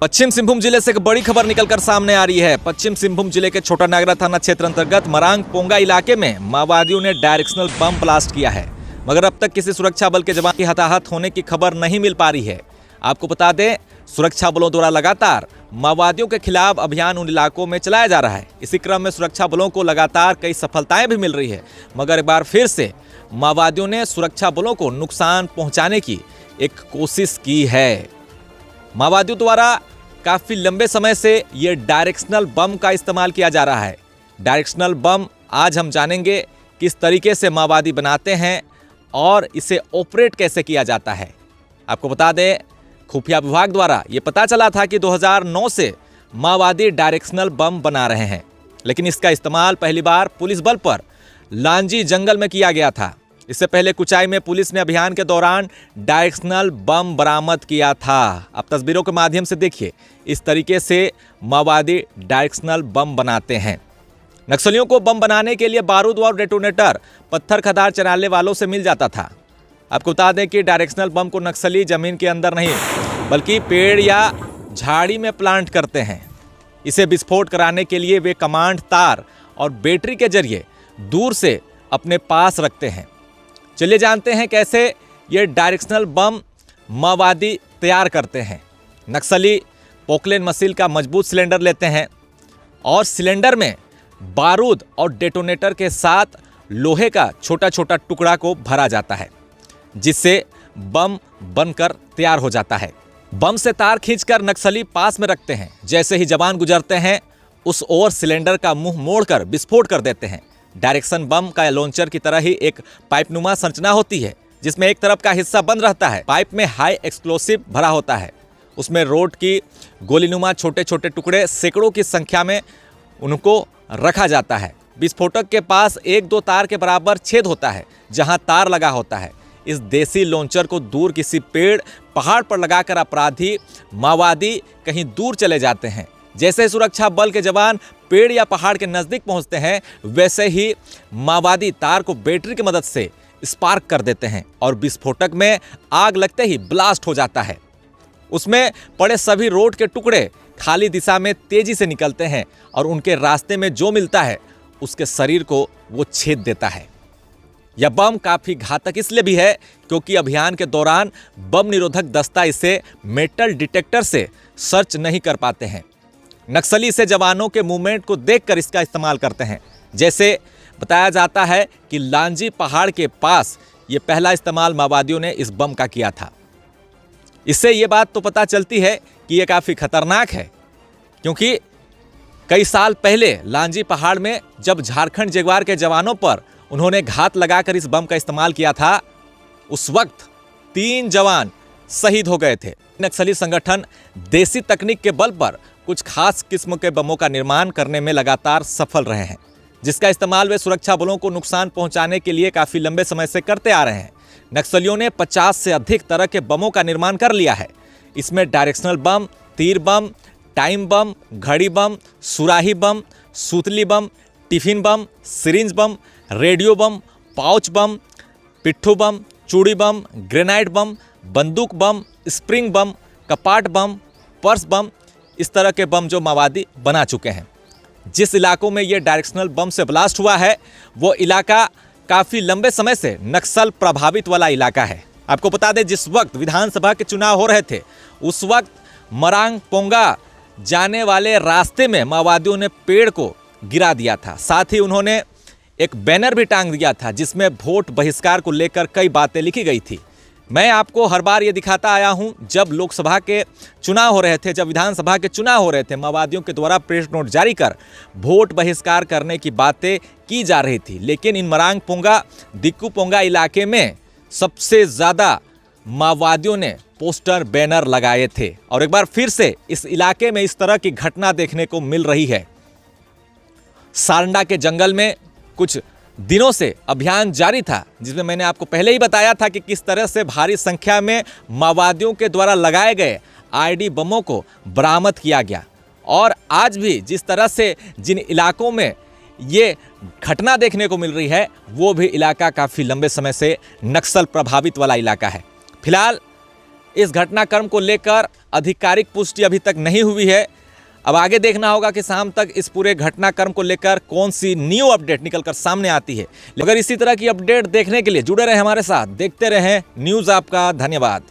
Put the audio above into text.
पश्चिम सिंहभूम जिले से एक बड़ी खबर निकलकर सामने आ रही है। पश्चिम सिंहभूम जिले के छोटा नागरा थाना क्षेत्र अंतर्गत मरांग पोंगा इलाके में माओवादियों ने डायरेक्शनल बम ब्लास्ट किया है, मगर अब तक किसी सुरक्षा बल के जवान की हताहत होने की खबर नहीं मिल पा रही है। आपको बता दें, सुरक्षा बलों द्वारा लगातार माओवादियों के खिलाफ अभियान उन इलाकों में चलाया जा रहा है। इसी क्रम में सुरक्षा बलों को लगातार कई सफलताएं भी मिल रही है, मगर एक बार फिर से माओवादियों ने सुरक्षा बलों को नुकसान पहुंचाने की एक कोशिश की है। माओवादियों द्वारा काफ़ी लंबे समय से ये डायरेक्शनल बम का इस्तेमाल किया जा रहा है। डायरेक्शनल बम आज हम जानेंगे किस तरीके से माओवादी बनाते हैं और इसे ऑपरेट कैसे किया जाता है। आपको बता दें, खुफिया विभाग द्वारा ये पता चला था कि 2009 से माओवादी डायरेक्शनल बम बना रहे हैं, लेकिन इसका इस्तेमाल पहली बार पुलिस बल पर लांजी जंगल में किया गया था। इससे पहले कुचाई में पुलिस ने अभियान के दौरान डायरेक्शनल बम बरामद किया था। आप तस्वीरों के माध्यम से देखिए, इस तरीके से माओवादी डायरेक्शनल बम बनाते हैं। नक्सलियों को बम बनाने के लिए बारूद और डेटोनेटर पत्थर खदार चराने वालों से मिल जाता था। आपको बता दें कि डायरेक्शनल बम को नक्सली जमीन के अंदर नहीं बल्कि पेड़ या झाड़ी में प्लांट करते हैं। इसे विस्फोट कराने के लिए वे कमांड तार और बैटरी के जरिए दूर से अपने पास रखते हैं। चलिए जानते हैं कैसे ये डायरेक्शनल बम माओवादी तैयार करते हैं। नक्सली पोकलेन मशीन का मजबूत सिलेंडर लेते हैं और सिलेंडर में बारूद और डेटोनेटर के साथ लोहे का छोटा छोटा टुकड़ा को भरा जाता है, जिससे बम बनकर तैयार हो जाता है। बम से तार खींचकर नक्सली पास में रखते हैं। जैसे ही जवान गुजरते हैं, उस ओर सिलेंडर का मुंह मोड़कर विस्फोट कर देते हैं। डायरेक्शन बम का लॉन्चर की तरह ही एक पाइपनुमा संरचना होती है, जिसमें एक तरफ का हिस्सा बंद रहता है। पाइप में हाई एक्सप्लोसिव भरा होता है। उसमें रोड की गोलीनुमा छोटे छोटे टुकड़े सैकड़ों की संख्या में उनको रखा जाता है। विस्फोटक के पास 1-2 तार के बराबर छेद होता है, जहां तार लगा होता है। इस देसी लॉन्चर को दूर किसी पेड़ पहाड़ पर लगाकर अपराधी माओवादी कहीं दूर चले जाते हैं। जैसे सुरक्षा बल के जवान पेड़ या पहाड़ के नज़दीक पहुंचते हैं, वैसे ही माओवादी तार को बैटरी की मदद से स्पार्क कर देते हैं और विस्फोटक में आग लगते ही ब्लास्ट हो जाता है। उसमें पड़े सभी रोड के टुकड़े खाली दिशा में तेजी से निकलते हैं और उनके रास्ते में जो मिलता है उसके शरीर को वो छेद देता है। यह बम काफ़ी घातक इसलिए भी है क्योंकि अभियान के दौरान बम निरोधक दस्ता इसे मेटल डिटेक्टर से सर्च नहीं कर पाते हैं। नक्सली से जवानों के मूवमेंट को देखकर इसका इस्तेमाल करते हैं। जैसे बताया जाता है कि लांजी पहाड़ के पास ये पहला इस्तेमाल माओवादियों ने इस बम का किया था। इससे ये बात तो पता चलती है कि ये काफ़ी खतरनाक है, क्योंकि कई साल पहले लांजी पहाड़ में जब झारखंड जगुआर के जवानों पर उन्होंने घात लगाकर इस बम का इस्तेमाल किया था, उस वक्त 3 जवान शहीद हो गए थे। नक्सली संगठन देसी तकनीक के बल पर कुछ खास किस्म के बमों का निर्माण करने में लगातार सफल रहे हैं, जिसका इस्तेमाल वे सुरक्षा बलों को नुकसान पहुंचाने के लिए काफ़ी लंबे समय से करते आ रहे हैं। नक्सलियों ने 50 से अधिक तरह के बमों का निर्माण कर लिया है। इसमें डायरेक्शनल बम, तीर बम, टाइम बम, घड़ी बम, सुराही बम, सूतली बम, टिफिन बम, सिरिंज बम, रेडियो बम, पाउच बम, पिट्ठू बम, चूड़ी बम, ग्रेनाइड बम, बंदूक बम, स्प्रिंग बम, कपाट बम, पर्स बम, इस तरह के बम जो माओवादी बना चुके हैं। जिस इलाकों में ये डायरेक्शनल बम से ब्लास्ट हुआ है, वो इलाका काफ़ी लंबे समय से नक्सल प्रभावित वाला इलाका है। आपको बता दें, जिस वक्त विधानसभा के चुनाव हो रहे थे, उस वक्त मरांग पोंगा जाने वाले रास्ते में माओवादियों ने पेड़ को गिरा दिया था। साथ ही उन्होंने एक बैनर भी टांग दिया था, जिसमें वोट बहिष्कार को लेकर कई बातें लिखी गई थी। मैं आपको हर बार ये दिखाता आया हूं, जब लोकसभा के चुनाव हो रहे थे, जब विधानसभा के चुनाव हो रहे थे, माओवादियों के द्वारा प्रेस नोट जारी कर वोट बहिष्कार करने की बातें की जा रही थी। लेकिन इन मरांग पोंगा, दिक्कू पोंगा इलाके में सबसे ज़्यादा माओवादियों ने पोस्टर बैनर लगाए थे। और एक बार फिर से इस इलाके में इस तरह की घटना देखने को मिल रही है। सारंडा के जंगल में कुछ दिनों से अभियान जारी था, जिसमें मैंने आपको पहले ही बताया था कि किस तरह से भारी संख्या में माओवादियों के द्वारा लगाए गए आईडी बमों को बरामद किया गया। और आज भी जिस तरह से जिन इलाकों में ये घटना देखने को मिल रही है, वो भी इलाका काफ़ी लंबे समय से नक्सल प्रभावित वाला इलाका है। फिलहाल इस घटनाक्रम को लेकर आधिकारिक पुष्टि अभी तक नहीं हुई है। अब आगे देखना होगा कि शाम तक इस पूरे घटनाक्रम को लेकर कौन सी न्यू अपडेट निकलकर सामने आती है। अगर इसी तरह की अपडेट देखने के लिए जुड़े रहे हमारे साथ, देखते रहें न्यूज़ आपका। धन्यवाद।